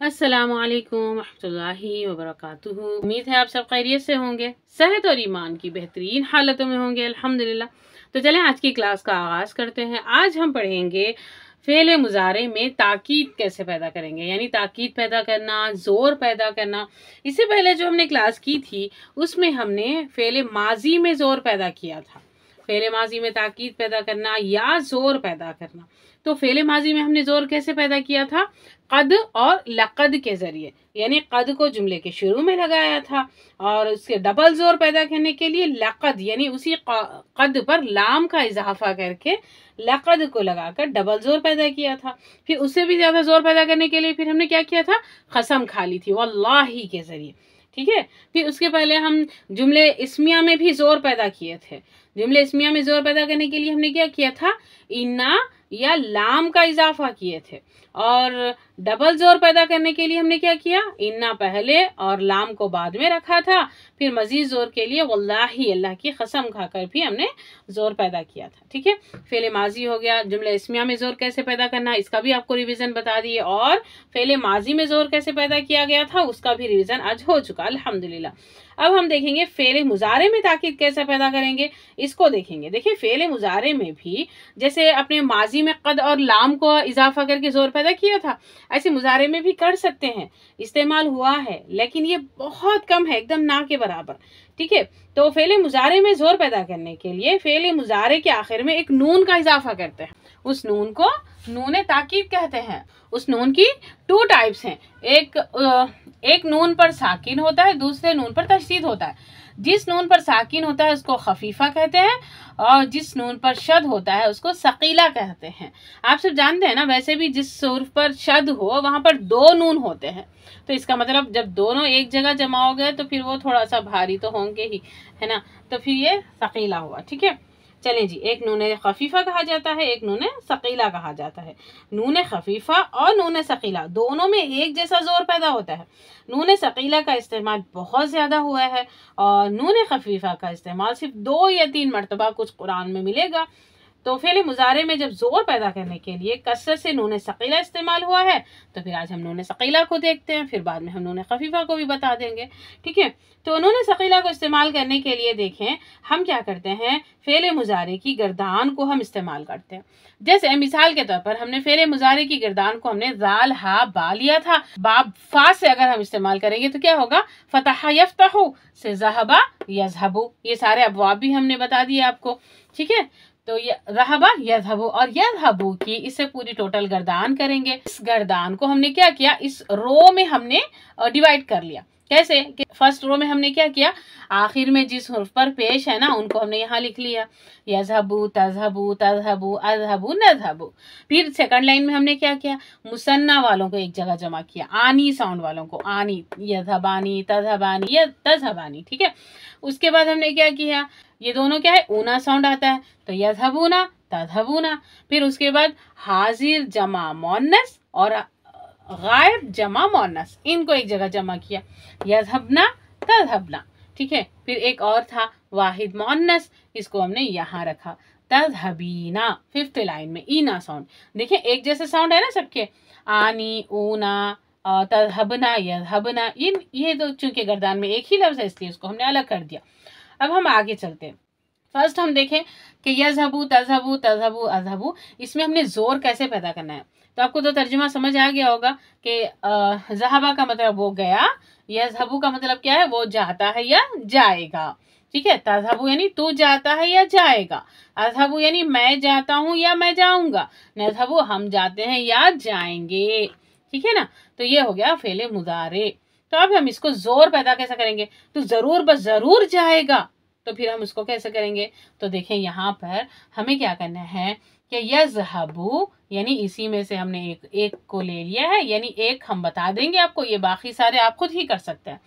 अस्सलामुअलैकुम रहमतुल्लाहि वबरकातुहू। उम्मीद है आप सब खैरियत से होंगे, सेहत और ईमान की बेहतरीन हालतों में होंगे अल्हम्दुलिल्लाह। तो चलें आज की क्लास का आगाज करते हैं। आज हम पढ़ेंगे फेले मुजारे में ताकीद कैसे पैदा करेंगे, यानी ताकीद पैदा करना, जोर पैदा करना। इससे पहले जो हमने क्लास की थी उसमें हमने फेले माजी में जोर पैदा किया था। फेले माजी में ताकीद पैदा करना या जोर पैदा करना। तो फेले माजी में हमने जोर कैसे पैदा किया था? कद और लक़द के जरिए, यानी कद को जुमले के शुरू में लगाया था और उसके डबल जोर पैदा करने के लिए लक़द यानी उसी कद पर लाम का इजाफा करके लक़द को लगाकर डबल जोर पैदा किया था। फिर उससे भी ज्यादा जोर पैदा करने के लिए फिर हमने क्या किया था? कसम खा ली थी वल्लाही के जरिए। ठीक है। फिर उसके पहले हम जुमले इस्मिया में भी जोर पैदा किए थे। जुमले इस्मिया में जोर पैदा करने के लिए हमने क्या किया था? इन्ना या लाम का इजाफा किए थे। और डबल जोर पैदा करने के लिए हमने क्या किया? इन्ना पहले और लाम को बाद में रखा था। फिर मजीद जोर के लिए वल्लाही अल्लाह की कसम खाकर भी हमने जोर पैदा किया था। ठीक है। फेले माजी हो गया। जुमले इस्मिया में जोर कैसे पैदा करना इसका भी आपको रिवीजन बता दिए, और फेले माजी में जोर कैसे पैदा किया गया था उसका भी रिवीजन आज हो चुका अल्हम्दुलिल्लाह। अब हम देखेंगे फेले मुजारे में ताकीद कैसे पैदा करेंगे, इसको देखेंगे। देखिए फेले मुजारे में भी जैसे अपने माजी में कद और लाम को इजाफा करके जोर पैदा किया था, ऐसे मुजारे में भी कर सकते हैं, इस्तेमाल हुआ है, लेकिन ये बहुत कम है, एकदम ना के बराबर। ठीक है। तो फेले मुजारे में जोर पैदा करने के लिए फेले मुजारे के आखिर में एक नून का इजाफा करते हैं। उस नून को नून ताकीद कहते हैं। उस नून की टू टाइप्स हैं। एक नून पर साकिन होता है, दूसरे नून पर तशदीद होता है। जिस नून पर साकिन होता है उसको खफीफा कहते हैं, और जिस नून पर शद होता है उसको सकीला कहते हैं। आप सब जानते हैं ना, वैसे भी जिस सुर्फ पर शद हो वहां पर दो नून होते हैं, तो इसका मतलब जब दोनों एक जगह जमा हो गए तो फिर वो थोड़ा सा भारी तो होंगे ही, है ना। तो फिर ये सकीला हुआ। ठीक है। चलें जी, एक नून खफीफा कहा जाता है, एक नून सकीला कहा जाता है। नून खफीफा और नून सकीला दोनों में एक जैसा जोर पैदा होता है। नून सकीला का इस्तेमाल बहुत ज्यादा हुआ है और नून खफीफा का इस्तेमाल सिर्फ 2 या 3 मरतबा कुछ कुरान में मिलेगा। तो फेले मुजारे में जब जोर पैदा करने के लिए कसरत से नून सकीला इस्तेमाल हुआ है, तो फिर आज हम नून सकीला को देखते हैं, फिर बाद में हम नून खफीफा को भी बता देंगे। ठीक है। तो नून सकीला को इस्तेमाल करने के लिए देखें हम क्या करते हैं, फेले मुजारे की गर्दान को हम इस्तेमाल करते हैं। जैसे मिसाल के तौर पर हमने फेले मुजारे की गर्दान को हमने जाल हा बा लिया था, बाब फा से अगर हम इस्तेमाल करेंगे तो क्या होगा? फतह यफ्तहु से ज़हबा यज़हबु, ये सारे अबवाब भी हमने बता दिए आपको। ठीक है। तो ये रहबा यज़हबु और यज़हबु की इससे पूरी टोटल गर्दान करेंगे। इस गर्दान को हमने क्या किया? इस रो में हमने डिवाइड कर लिया। कैसे कि फर्स्ट रो में हमने क्या किया? आखिर में जिस हुर्फ पर पेश है ना उनको हमने यहाँ लिख लिया, यज़हबु तज़हबु तज़हबु अज़हबु नज़हबु। फिर सेकंड लाइन में हमने क्या किया? मुसन्ना वालों को एक जगह जमा किया, आनी साउंड वालों को, आनी, यज़हबानी तज़हबानी या तज़हबानी। ठीक है। उसके बाद हमने क्या किया? ये दोनों क्या है? ऊना साउंड आता है, तो यज़हबूना तज़हबूना। फिर उसके बाद हाजिर जमा मोन्नस और गायब जमा मोन्नस, इनको एक जगह जमा किया, यज़हबना तज़हबना। ठीक है। फिर एक और था वाहिद मोन्नस, इसको हमने यहाँ रखा, तज़हबीना। 5th लाइन में ईना साउंड, देखिए एक जैसे साउंड है ना सबके, आनी, ऊना, तज़हबना, यज़हबना, ये तो चूंकि गर्दान में एक ही लफ्ज है इसलिए इसको हमने अलग कर दिया। अब हम आगे चलते हैं। फर्स्ट हम देखें कि यज़हबु तज़हबु तज़हबु अज़हबु, इसमें हमने जोर कैसे पैदा करना है। तो आपको तो तर्जुमा समझ आ गया होगा कि ज़हबा का मतलब वो गया, यज़हबु का मतलब क्या है? वो जाता है या जाएगा। ठीक है। तज़हबु यानी तू जाता है या जाएगा, अज़हबु यानी मैं जाता हूँ या मैं जाऊंगा, नज़हबु हम जाते हैं या जाएंगे। ठीक है ना। तो ये हो गया फेले मुजारे। तो अब हम इसको जोर पैदा कैसे करेंगे? तो जरूर बस जरूर जाएगा, तो फिर हम उसको कैसे करेंगे? तो देखें यहाँ पर हमें क्या करना है कि यज़हबु यानी इसी में से हमने एक को ले लिया है, यानी एक हम बता देंगे आपको, ये बाकी सारे आप खुद ही कर सकते हैं।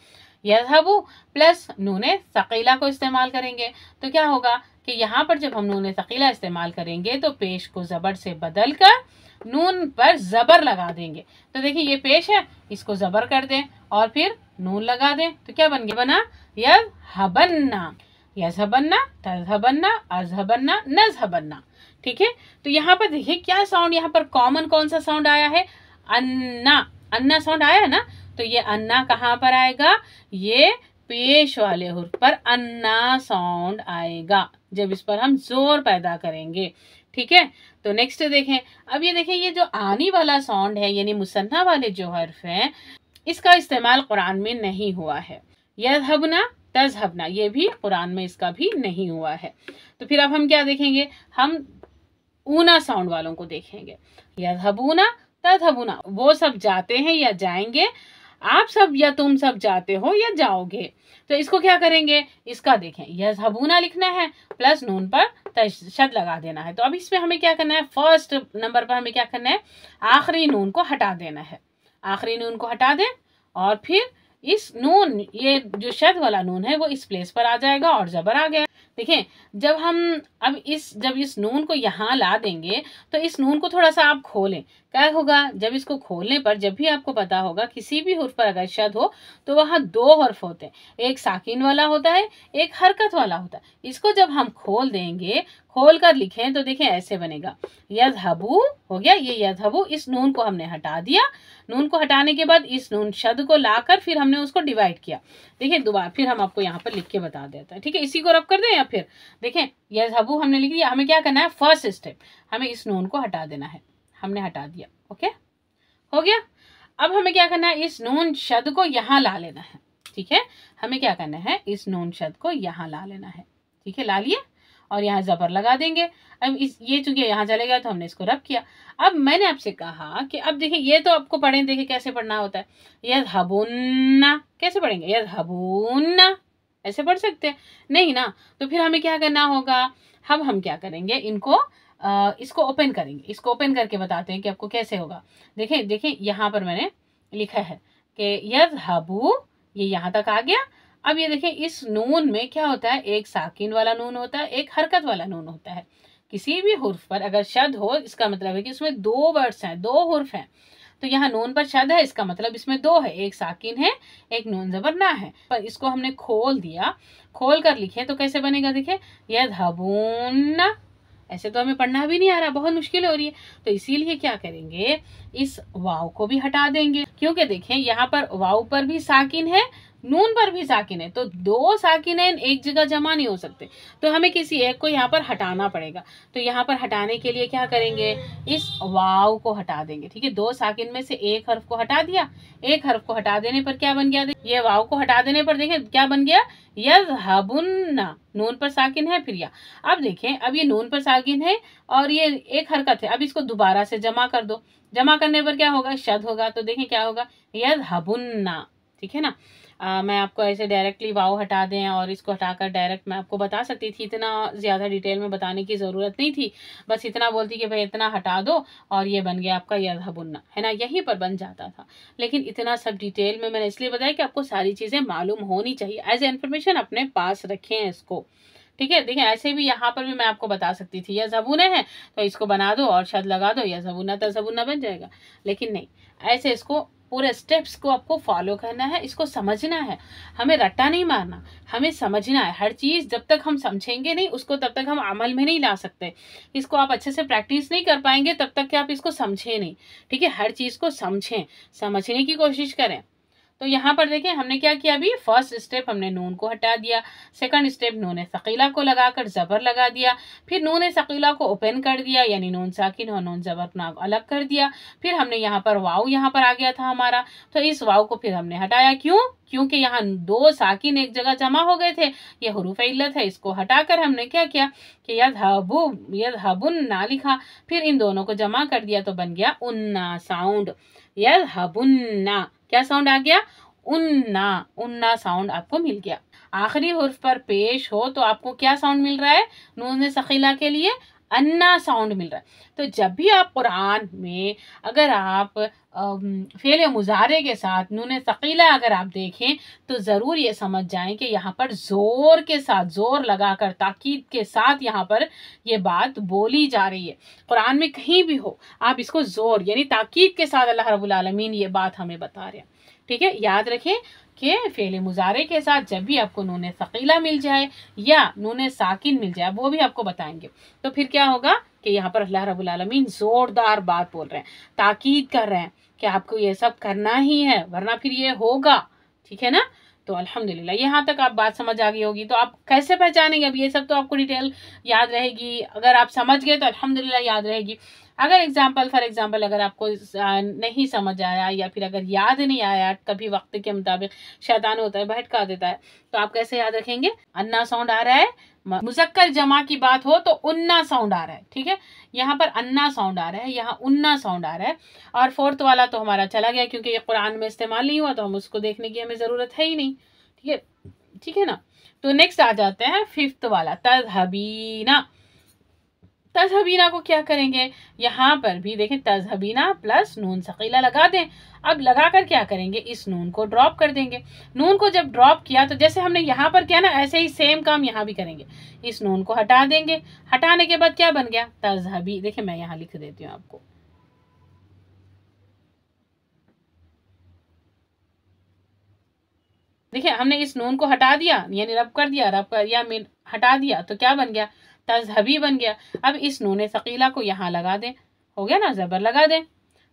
यज़हबु प्लस नूने सकीला को इस्तेमाल करेंगे तो क्या होगा कि यहाँ पर जब हम नूने सकीला इस्तेमाल करेंगे तो पेश को जबर से बदल कर नून पर जबर लगा देंगे। तो देखिए ये पेश है, इसको जबर कर दें और फिर नून लगा दें तो क्या बन गया? बना यज़हबन्ना, यज़हबन्ना तज़हबन्ना अज़हबन्ना नज़हबन्ना। ठीक है। तो यहाँ पर देखिए क्या साउंड, यहाँ पर कॉमन कौन सा साउंड आया है? अन्ना। अन्ना साउंड आया ना, तो ये अन्ना कहाँ पर आएगा, ये पेश वाले हुर्फ पर अन्ना साउंड आएगा जब इस पर हम जोर पैदा करेंगे। ठीक है, तो नेक्स्ट देखें। अब ये देखें, ये जो आनी वाला साउंड है यानी मुसन्ना वाले जो हर्फ हैं, इसका इस्तेमाल कुरान में नहीं हुआ है। यज़हबना, तज़हबना, ये भी कुरान में इसका भी नहीं हुआ है। तो फिर अब हम क्या देखेंगे, हम ऊना साउंड वालों को देखेंगे। यज़हबूना, तज़हबूना, वो सब जाते हैं या जाएंगे, आप सब या तुम सब जाते हो या जाओगे। तो इसको क्या करेंगे, इसका देखें, यज़हबूना लिखना है प्लस नून पर तशद्दुद लगा देना है। तो अब इसमें हमें क्या करना है, फर्स्ट नंबर पर हमें क्या करना है, आखिरी नून को हटा देना है। आखिरी नून को हटा दें और फिर इस नून, ये जो शद वाला नून है वो इस प्लेस पर आ जाएगा और जबर आ गया। देखें, जब हम अब जब इस नून को यहाँ ला देंगे तो इस नून को थोड़ा सा आप खोलें, क्या होगा, जब इसको खोलने पर जब भी आपको पता होगा किसी भी हुर्फ पर अगर शद हो तो वहाँ दो हर्फ होते हैं, एक साकिन वाला होता है, एक हरकत वाला होता है। इसको जब हम खोल देंगे, खोल कर लिखें तो देखें ऐसे बनेगा, यज़हबू हो गया, ये यज़हबू, इस नून को हमने हटा दिया। नून को हटाने के बाद इस नून शद को लाकर फिर हमने उसको डिवाइड किया। देखिए दोबारा फिर हम आपको यहाँ पर लिख के बता देते हैं। ठीक है, इसी को रब कर दें या फिर देखें, यज़हबू हमने लिख दिया। हमें क्या करना है, फर्स्ट स्टेप हमें इस नून को हटा देना है, हमने हटा दिया। ओके, हो गया। अब हमें क्या करना है, इस नून शद को यहाँ ला लेना है। ठीक है, हमें क्या करना है, इस नून शद को यहाँ ला लेना है। ठीक है, ला लिए और यहाँ जबर लगा देंगे। अब ये चूंकि यहाँ चले गया तो हमने इसको रब किया। अब मैंने आपसे कहा कि अब देखिए, ये तो आपको पढ़ें, देखिए कैसे पढ़ना होता है। यज़हबुन्ना कैसे पढ़ेंगे, यज़हबुन्ना ऐसे पढ़ सकते हैं नहीं ना, तो फिर हमें क्या करना होगा, हम क्या करेंगे, इसको ओपन करेंगे। इसको ओपन करके बताते हैं कि आपको कैसे होगा। देखें यहाँ पर मैंने लिखा है कि यज़हबू, ये यहाँ तक आ गया। अब ये देखें, इस नून में क्या होता है, एक साकिन वाला नून होता है, एक हरकत वाला नून होता है। किसी भी हुर्फ पर अगर शद हो, इसका मतलब है कि उसमें दो वर्ड्स हैं, दो हुर्फ हैं। तो यहाँ नून पर शद है, इसका मतलब इसमें दो है, एक साकिन है, एक नून जबर ना है। पर इसको हमने खोल दिया, खोल कर लिखे तो कैसे बनेगा, देखिए यज़हबून्ना। ऐसे तो हमें पढ़ना भी नहीं आ रहा, बहुत मुश्किल हो रही है। तो इसीलिए क्या करेंगे, इस वाव को भी हटा देंगे, क्योंकि देखें यहाँ पर वाव पर भी साकिन है, नून पर भी साकिन है, तो दो साकिन है एक जगह जमा नहीं हो सकते, तो हमें किसी एक को यहाँ पर हटाना पड़ेगा। तो यहाँ पर हटाने के लिए क्या करेंगे, इस वाव को हटा देंगे। ठीक है, दो साकिन में से एक हर्फ को हटा दिया, एक हर्फ को हटा देने पर क्या बन गया, ये वाव को हटा देने पर देखें क्या बन गया, यज़हबुन्ना। नून पर साकिन है फिर या, अब देखें, अब ये नून पर साकिन है और ये एक हरकत है। अब इसको दोबारा से जमा कर दो, जमा करने पर क्या होगा, शद होगा। तो देखें क्या होगा, यज़हबुन्ना। ठीक है ना, मैं आपको ऐसे डायरेक्टली वाव हटा दें और इसको हटाकर डायरेक्ट मैं आपको बता सकती थी, इतना ज़्यादा डिटेल में बताने की ज़रूरत नहीं थी। बस इतना बोलती कि भाई इतना हटा दो और ये बन गया आपका यज़हबुन्ना, है ना, यहीं पर बन जाता था। लेकिन इतना सब डिटेल में मैंने इसलिए बताया कि आपको सारी चीज़ें मालूम होनी चाहिए, एज ए इन्फॉर्मेशन अपने पास रखें इसको। ठीक है, देखिए ऐसे भी यहाँ पर भी मैं आपको बता सकती थी, यज़हबूना है तो इसको बना दो और शद लगा दो, यज़हबूना तज़हबूना बन जाएगा। लेकिन नहीं, ऐसे इसको पूरे स्टेप्स को आपको फॉलो करना है, इसको समझना है, हमें रट्टा नहीं मारना, हमें समझना है। हर चीज़ जब तक हम समझेंगे नहीं उसको तब तक हम अमल में नहीं ला सकते। इसको आप अच्छे से प्रैक्टिस नहीं कर पाएंगे तब तक कि आप इसको समझें नहीं। ठीक है, हर चीज़ को समझें, समझने की कोशिश करें। तो यहाँ पर देखें हमने क्या किया, अभी फर्स्ट स्टेप हमने नून को हटा दिया, सेकंड स्टेप नून सकीला को लगाकर जबर लगा दिया, फिर नून सकीला को ओपन कर दिया यानी नून साकिन और नून जबर को अलग कर दिया। फिर हमने यहाँ पर वाव यहाँ पर आ गया था हमारा, तो इस वाव को फिर हमने हटाया। क्यों, क्योंकि यहाँ दो साकिन एक जगह जमा हो गए थे, ये हुरूफ इल्लत है। इसको हटाकर हमने क्या किया कि यज़हबुन्ना लिखा, फिर इन दोनों को जमा कर दिया तो बन गया उन्ना साउंड। यज़हबुन्ना क्या साउंड आ गया, उन्ना, उन्ना साउंड आपको मिल गया। आखिरी हुर्फ पर पेश हो तो आपको क्या साउंड मिल रहा है, नून सकीला के लिए अन्ना साउंड मिल रहा है। तो जब भी आप कुरान में अगर आप फेल मुजारे के साथ नून सकीला अगर आप देखें तो ज़रूर ये समझ जाएं कि यहाँ पर ज़ोर के साथ, ज़ोर लगाकर ताकीद के साथ यहाँ पर ये बात बोली जा रही है। कुरान में कहीं भी हो आप इसको ज़ोर यानी ताकीद के साथ अल्लाह रब्बुल आलमीन ये बात हमें बता रहे हैं। ठीक है, याद रखें कि फेल मुजारे के साथ जब भी आपको नून सकीला मिल जाए या नून साकिन मिल जाए, वो भी आपको बताएंगे, तो फिर क्या होगा कि यहाँ पर अल्लाह रब्बुल आलमीन जोरदार बात बोल रहे हैं, ताकीद कर रहे हैं कि आपको ये सब करना ही है, वरना फिर ये होगा। ठीक है ना। तो अल्हम्दुलिल्लाह यहाँ तक आप बात समझ आ गई होगी। तो आप कैसे पहचानेंगे? अब ये सब तो आपको डिटेल याद रहेगी, अगर आप समझ गए तो अल्हम्दुलिल्लाह याद रहेगी। अगर फॉर एग्जांपल अगर आपको नहीं समझ आया या फिर अगर याद नहीं आया, कभी वक्त के मुताबिक शैतान होता है भटका देता है, तो आप कैसे याद रखेंगे? अन्ना साउंड आ रहा है, मुज़क्कर जमा की बात हो तो उन्ना साउंड आ रहा है। ठीक है, यहाँ पर अन्ना साउंड आ रहा है, यहाँ उन्ना साउंड आ रहा है। और फोर्थ वाला तो हमारा चला गया, क्योंकि ये कुरान में इस्तेमाल नहीं हुआ, तो हम उसको देखने की हमें ज़रूरत है ही नहीं। ठीक है ना। तो नेक्स्ट आ जाते हैं फिफ्थ वाला, तज़हबीना। तज़हबीना को क्या करेंगे? यहाँ पर भी देखें, तज़हबीना प्लस नून सकीला लगा दें। अब लगाकर क्या करेंगे? इस नून को ड्रॉप कर देंगे। नून को जब ड्रॉप किया तो जैसे हमने यहाँ पर किया ना, ऐसे ही सेम काम यहाँ भी करेंगे। इस नून को हटा देंगे। हटाने के बाद क्या बन गया? तज़हबी। देखिए मैं यहाँ लिख देती हूँ आपको। देखिए हमने इस नून को हटा दिया, यानी रब कर दिया, हटा दिया, तो क्या बन गया? तज़हबी बन गया। अब इस नून सकीला को यहाँ लगा दें, हो गया ना, ज़बर लगा दें।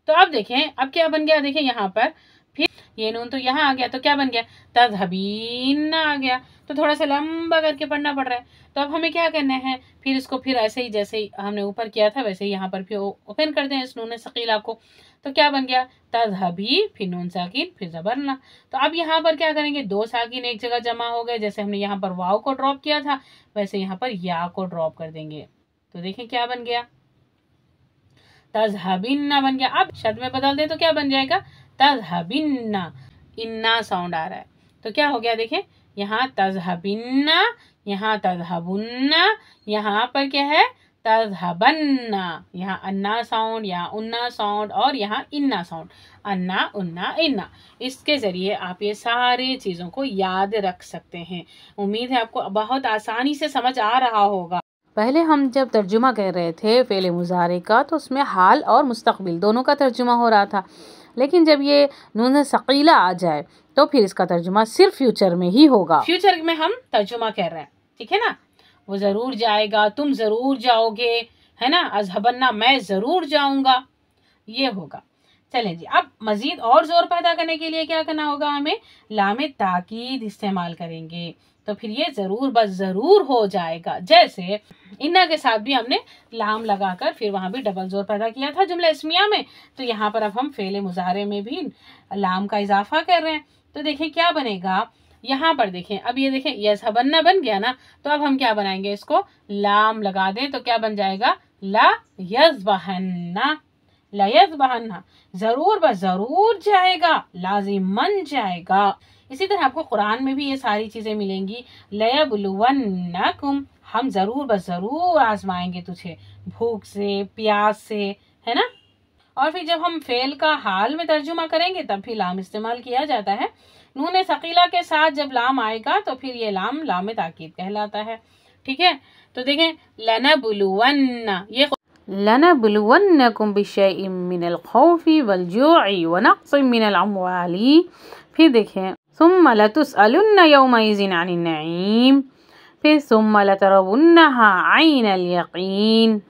तो अब देखें अब क्या बन गया? देखें यहाँ पर फिर ये नून तो यहाँ आ गया, तो क्या बन गया? तज़हबीन आ गया। तो थोड़ा सा लंबा करके पढ़ना पड़ रहा है। तो अब हमें क्या करना है? फिर इसको फिर ऐसे ही जैसे ही हमने ऊपर किया था वैसे ही यहाँ पर फिर ओपन कर दें इस नून सकीला को। तो क्या बन गया? तज़हबी, फिर नून साकिन, फिर ज़बरना। तो अब यहाँ पर क्या करेंगे? दो साकिन एक जगह जमा हो गए, जैसे हमने यहाँ पर वाव को ड्रॉप किया था वैसे यहाँ पर या को ड्रॉप कर देंगे। तो देखें क्या बन गया? तज़हबिन्ना बन गया। अब शब्द में बदल दे तो क्या बन जाएगा? तज़हबिन्ना। इन्ना साउंड आ रहा है, तो क्या हो गया? देखें यहाँ तज़हबिन्ना, यहाँ तज़हबुन्ना, यहाँ पर क्या है? तज़हबन्ना। यहाँ अन्ना साउंड, यहाँ उन्ना साउंड और यहाँ इन्ना साउंड। अन्ना, उन्ना, इन्ना। इसके ज़रिए आप ये सारी चीज़ों को याद रख सकते हैं। उम्मीद है आपको बहुत आसानी से समझ आ रहा होगा। पहले हम जब तर्जुमा कर रहे थे फ़ेल मुज़ारे का, तो उसमें हाल और मुस्तक़बिल दोनों का तर्जुमा हो रहा था। लेकिन जब ये नून सकीला आ जाए तो फिर इसका तर्जुमा सिर्फ फ्यूचर में ही होगा। फ्यूचर में हम तर्जुमा कर रहे हैं, ठीक है ना। वो ज़रूर जाएगा, तुम ज़रूर जाओगे, है ना। अज़हबन्ना, मैं ज़रूर जाऊँगा, ये होगा। चलें जी, अब मज़ीद और ज़ोर पैदा करने के लिए क्या करना होगा? हमें लामे ताकीद इस्तेमाल करेंगे, तो फिर ये ज़रूर बस ज़रूर हो जाएगा। जैसे इन्ना के साथ भी हमने लाम लगाकर फिर वहाँ भी डबल जोर पैदा किया था जुमला इस्मिया में, तो यहाँ पर अब हम फ़ेल मुज़ारे में भी लाम का इजाफा कर रहे हैं। तो देखें क्या बनेगा यहाँ पर। देखें अब ये देखें यज़हबन्ना बन गया ना, तो अब हम क्या बनाएंगे? इसको लाम लगा दें तो क्या बन जाएगा? ला यज़बहन्ना। ला यज़बहन्ना, ज़रूर बस ज़रूर जाएगा, लाजिमन जाएगा। इसी तरह आपको कुरान में भी ये सारी चीज़ें मिलेंगी। लयबलुवन्नकुम, हम ज़रूर बस ज़रूर आजमाएंगे तुझे, भूख से, प्यास से, है ना। और फिर जब हम फेल का हाल में तर्जुमा करेंगे तब भी लाम इस्तेमाल किया जाता है। नून सकीला के साथ जब लाम आएगा तो फिर ये लाम लाम ताकीद कहलाता है। ठीक है, तो देखें लनबलुवन्ना, ये लनबलुवन्नकुम बिशैइन मिनल खौफि वल जूइ व नक़्सिन मिनल अम्वालि। फिर देखें सुम्मा लतुसअलुन्ना यौमइज़िन अनिन नईम, फिर सुम्मा लतरवुन्नहा ऐनल यकीन।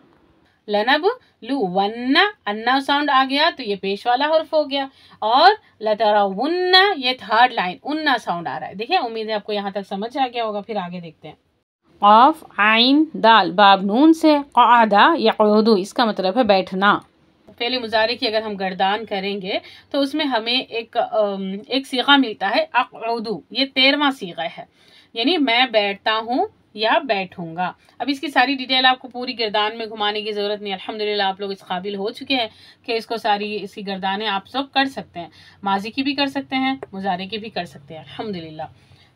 लनबलुवन्ना, अन्ना साउंड आ गया तो ये पेश वाला हर्फ हो गया, और लतरवुन्ना ये थर्ड लाइन उन्ना साउंड आ रहा है। देखिए उम्मीद है आपको यहाँ तक समझ आ गया होगा। फिर आगे देखते हैं। क़ाफ आइन दाल बाब नून से क़आदा यक़उदु, इसका मतलब है बैठना। फ़ेल मुज़ारे की अगर हम गर्दान करेंगे तो उसमें हमें एक सीगा मिलता है अक़उदु, ये 13वां सीगा है, यानी मैं बैठता हूँ या बैठूंगा। अब इसकी सारी डिटेल आपको पूरी गर्दान में घुमाने की ज़रूरत नहीं। अल्हम्दुलिल्लाह आप लोग इस काबिल हो चुके हैं कि इसको सारी इसकी गर्दानें आप सब कर सकते हैं। माजी की भी कर सकते हैं, मुज़ारे की भी कर सकते हैं अल्हम्दुलिल्लाह।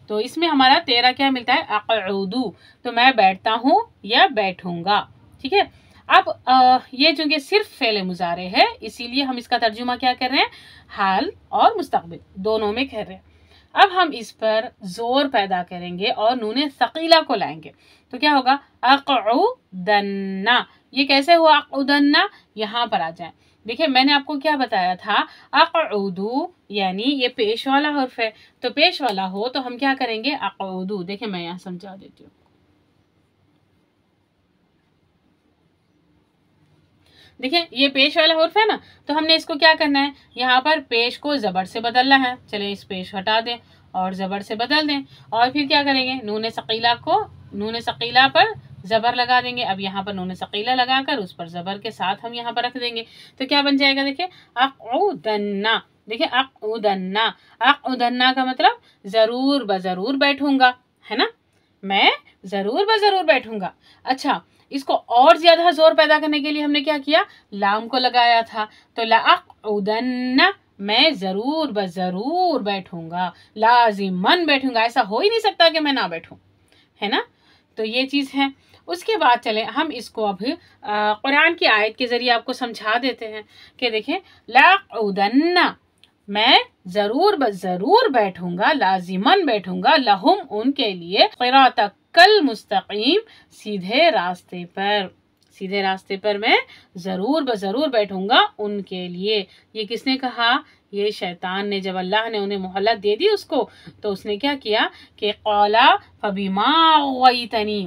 तो इसमें हमारा 13 क्या मिलता है? अक़उदु, तो मैं बैठता हूँ या बैठूंगा। ठीक है, अब ये चूंकि सिर्फ फ़ेल मुज़ारे है इसीलिए हम इसका तर्जुमा क्या कर रहे हैं? हाल और मुस्तक़बिल दोनों में कर रहे हैं। अब हम इस पर जोर पैदा करेंगे और नून सकीला को लाएंगे, तो क्या होगा? अक़उदन्ना। ये कैसे हुआ अक़उदन्ना? यहाँ पर आ जाए। देखिए मैंने आपको क्या बताया था, अक़उदु यानी ये पेश वाला हर्फ है, तो पेश वाला हो तो हम क्या करेंगे? अक़उदु। देखिए मैं यहाँ समझा देती हूँ। देखिए ये पेश वाला हुर्फ है ना, तो हमने इसको क्या करना है, यहाँ पर पेश को ज़बर से बदलना है। चलिए इस पेश हटा दें और ज़बर से बदल दें, और फिर क्या करेंगे, नून सकीला पर ज़बर लगा देंगे। अब यहाँ पर नून सकीला लगाकर उस पर ज़बर के साथ हम यहाँ पर रख देंगे, तो क्या बन जाएगा, देखिए अक़उदन्ना। देखिए अक़उदन्ना का मतलब ज़रूर बज़रूर बैठूंगा, है ना, मैं ज़रूर बज़रूर बैठूंगा। अच्छा, इसको और ज्यादा जोर पैदा करने के लिए हमने क्या किया, लाम को लगाया था, तो लअक़उदन्ना, मैं ज़रूर बज़रूर बैठूंगा, लाज़िमन बैठूंगा, ऐसा हो ही नहीं सकता कि मैं ना बैठूं, है ना। तो ये चीज़ है। उसके बाद चले हम इसको अभी कुरान की आयत के ज़रिए आपको समझा देते हैं कि देखें, लअक़उदन्ना, मैं ज़रूर बज़रूर बैठूंगा, लाज़िमन बैठूंगा, लहुम, उनके लिए, सिरातकल मुस्तकीम, सीधे रास्ते पर मैं ज़रूर बज़रूर बैठूंगा उनके लिए। ये किसने कहा, ये शैतान ने। जब अल्लाह ने उन्हें मोहलत दे दी उसको, तो उसने क्या किया कि क़ौला फ़बिमा अग़वैतनी,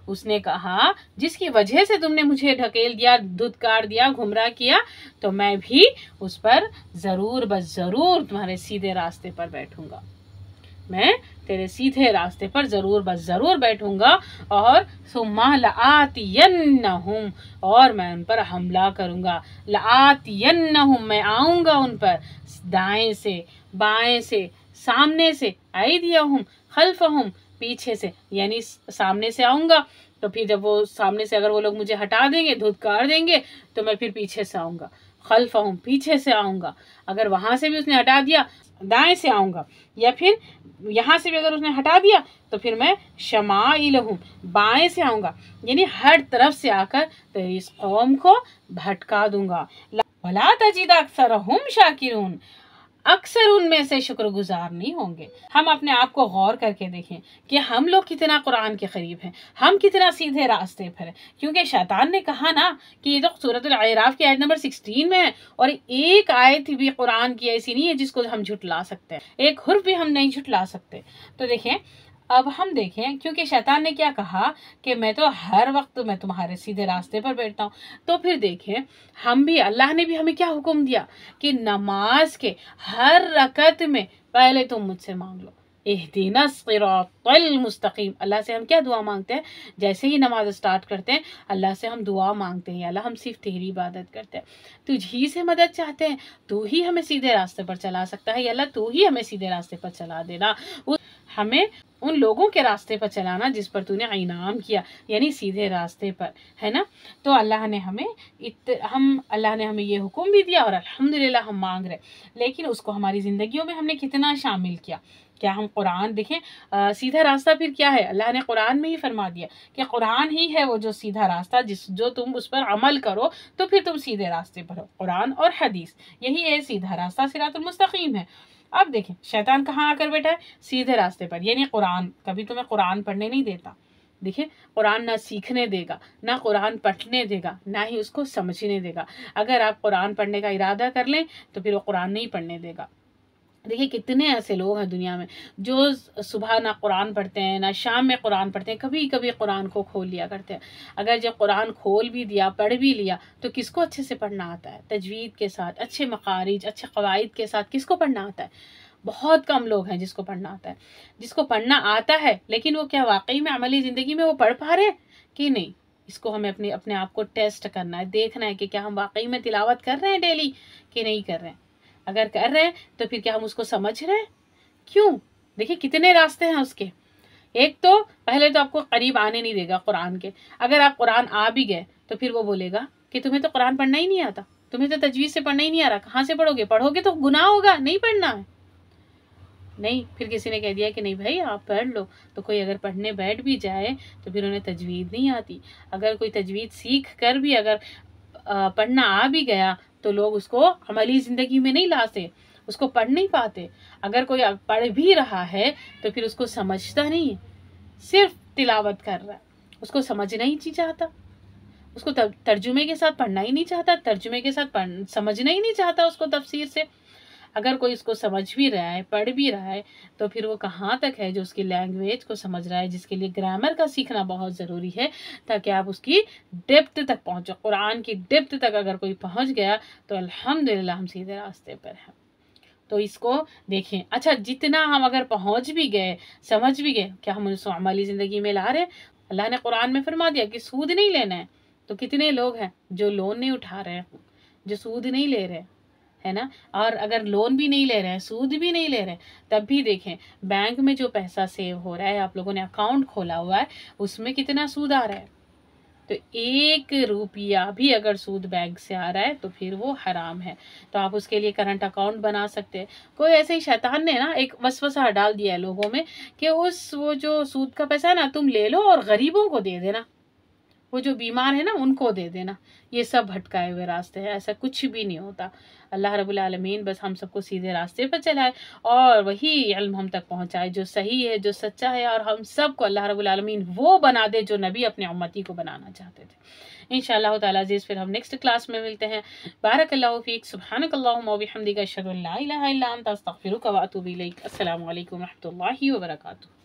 उसने कहा जिसकी वजह से तुमने मुझे ढकेल दिया, धुतकार दिया, गुमराह किया, तो मैं भी उस पर ज़रूर बज़रूर तुम्हारे सीधे रास्ते पर बैठूंगा, मैं तेरे सीधे रास्ते पर ज़रूर बज़रूर बैठूंगा। और सुम्मा लआतियन्नहुम, और मैं उन पर हमला करूंगा, लआतियन्नहुम, मैं आऊंगा उन पर, दाएं से, बाएं से, सामने से, ऐदियहुम खल्फहुम, पीछे से, यानी सामने से आऊंगा, तो फिर जब वो सामने से अगर वो लोग मुझे हटा देंगे, धुतकार देंगे, तो मैं फिर पीछे से आऊंगा, खल्फहुम, पीछे से आऊंगा। अगर वहां से भी उसने हटा दिया, दाएं से आऊंगा, या फिर यहाँ से भी अगर उसने हटा दिया, तो फिर मैं शमाइलहुम, बाएं से आऊंगा, यानी हर तरफ से आकर तो इस कौम को भटका दूंगा। वला तजिद अक्सरहुम शाकिरून, अक्सर उनमें से शुक्रगुजार नहीं होंगे। हम अपने आप को गौर करके देखें कि हम लोग कितना कुरान के करीब हैं, हम कितना सीधे रास्ते पर हैं, क्योंकि शैतान ने कहा ना कि ये तो सूरतुल अराफ की आयत नंबर 16 में है, और एक आयत भी कुरान की ऐसी नहीं है जिसको हम झुटला सकते हैं, एक हुर्फ भी हम नहीं झुटला सकते। तो देखें, अब हम देखें, क्योंकि शैतान ने क्या कहा कि मैं तो हर वक्त मैं तुम्हारे सीधे रास्ते पर बैठता हूँ, तो फिर देखें हम भी, अल्लाह ने भी हमें क्या हुक्म दिया कि नमाज के हर रकत में पहले तुम मुझसे मांग लो, इहदिना सिरातल मुस्तकीम। अल्लाह से हम क्या दुआ मांगते हैं, जैसे ही नमाज स्टार्ट करते हैं अल्लाह से हम दुआ मांगते हैं, अल्लाह हम सिर्फ तेरी इबादत करते हैं, तुझी से मदद चाहते हैं, तू ही हमें सीधे रास्ते पर चला सकता है, अल्लाह तू ही हमें सीधे रास्ते पर चला देना, हमें उन लोगों के रास्ते पर चलाना जिस पर तूने इनाम किया, यानी सीधे रास्ते पर, है ना। तो अल्लाह ने हमें ये हुक्म भी दिया, और अल्हम्दुलिल्लाह हम मांग रहे, लेकिन उसको हमारी ज़िंदगियों में हमने कितना शामिल किया। क्या हम कुरान देखें, सीधा रास्ता फिर क्या है, अल्लाह ने कुरान में ही फरमा दिया कि कुरान ही है वो जो सीधा रास्ता, जो तुम उस पर अमल करो तो फिर तुम सीधे रास्ते पर हो। कुरान और हदीस, यही है सीधा रास्ता, सिरातुल मुस्तकीम है। अब देखें शैतान कहाँ आकर बैठा है, सीधे रास्ते पर, यानी कुरान। कभी तुम्हें कुरान पढ़ने नहीं देता, देखिए कुरान ना सीखने देगा, ना कुरान पढ़ने देगा, ना ही उसको समझने देगा। अगर आप कुरान पढ़ने का इरादा कर लें तो फिर वो कुरान नहीं पढ़ने देगा। देखिए कितने ऐसे लोग हैं दुनिया में जो सुबह ना कुरान पढ़ते हैं, ना शाम में कुरान पढ़ते हैं, कभी कभी कुरान को खोल लिया करते हैं। अगर जब कुरान खोल भी दिया, पढ़ भी लिया, तो किसको अच्छे से पढ़ना आता है, तजवीद के साथ, अच्छे मकारिज, अच्छे कवाइद के साथ किसको पढ़ना आता है? बहुत कम लोग हैं जिसको पढ़ना आता है। जिसको पढ़ना आता है, लेकिन वो क्या वाकई में अमली ज़िंदगी में वो पढ़ पा रहे हैं कि नहीं, इसको हमें अपने आप को टेस्ट करना है, देखना है कि क्या हम वाकई में तिलावत कर रहे हैं डेली कि नहीं कर रहे हैं। अगर कर रहे हैं तो फिर क्या हम उसको समझ रहे हैं? क्यों? देखिए कितने रास्ते हैं उसके। एक तो पहले तो आपको करीब आने नहीं देगा कुरान के। अगर आप कुरान आ भी गए तो फिर वो बोलेगा कि तुम्हें तो कुरान पढ़ना ही नहीं आता, तुम्हें तो तजवीज़ से पढ़ना ही नहीं आ रहा, कहाँ से पढ़ोगे? पढ़ोगे तो गुनाह होगा, नहीं पढ़ना है। नहीं, फिर किसी ने कह दिया कि नहीं भाई आप पढ़ लो, तो कोई अगर पढ़ने बैठ भी जाए तो फिर उन्हें तजवीज़ नहीं आती। अगर कोई तजवीज़ सीख कर भी अगर पढ़ना आ भी गया तो लोग उसको अमली ज़िंदगी में नहीं लाते, उसको पढ़ नहीं पाते। अगर कोई पढ़ भी रहा है तो फिर उसको समझता नहीं, सिर्फ तिलावत कर रहा है, उसको समझना ही नहीं चाहता, उसको तर्जुमे के साथ पढ़ना ही नहीं चाहता, तर्जुमे के साथ समझना ही नहीं चाहता उसको तफसीर से। अगर कोई इसको समझ भी रहा है, पढ़ भी रहा है, तो फिर वो कहाँ तक है जो उसकी लैंग्वेज को समझ रहा है, जिसके लिए ग्रामर का सीखना बहुत ज़रूरी है, ताकि आप उसकी डेप्थ तक पहुँचो। कुरान की डेप्थ तक अगर कोई पहुँच गया तो अल्हम्दुलिल्लाह हम सीधे रास्ते पर हैं। तो इसको देखें। अच्छा, जितना हम अगर पहुँच भी गए, समझ भी गए, क्या हम उसको अमली ज़िंदगी में ला रहे हैं? अल्लाह ने कुरान में फरमा दिया कि सूद नहीं लेना है। तो कितने लोग हैं जो लोन नहीं उठा रहे हैं, जो सूद नहीं ले रहे, है ना? और अगर लोन भी नहीं ले रहे हैं, सूद भी नहीं ले रहे, तब भी देखें बैंक में जो पैसा सेव हो रहा है, आप लोगों ने अकाउंट खोला हुआ है, उसमें कितना सूद आ रहा है। तो 1 रुपया भी अगर सूद बैंक से आ रहा है तो फिर वो हराम है। तो आप उसके लिए करंट अकाउंट बना सकते हैं। कोई ऐसे ही शैतान ने ना एक वसवसा डाल दिया है लोगों में कि वो जो सूद का पैसा है ना, तुम ले लो और गरीबों को दे देना, वो जो बीमार है ना उनको दे देना। ये सब भटकाए हुए रास्ते हैं, ऐसा कुछ भी नहीं होता। अल्लाह रब्बुल आलमीन बस हम सबको सीधे रास्ते पर चलाए और वही इल्म हम तक पहुंचाए जो सही है, जो सच्चा है, और हम सबको अल्लाह रब्बुल आलमीन वो बना दे जो नबी अपने उम्मती को बनाना चाहते थे। इंशाअल्लाह ताला अज़ीज़ फिर हम नेक्स्ट क्लास में मिलते हैं। बारकल्लाहु फ़ीक, सुब्हानकल्लाहुम्मा व बिहम्दिका, अशहदु अन ला इलाहा इल्ला अंता, अस्तगफिरुका व अतूबु इलैक। अस्सलामु अलैकुम व रहमतुल्लाहि व बरकातुहू।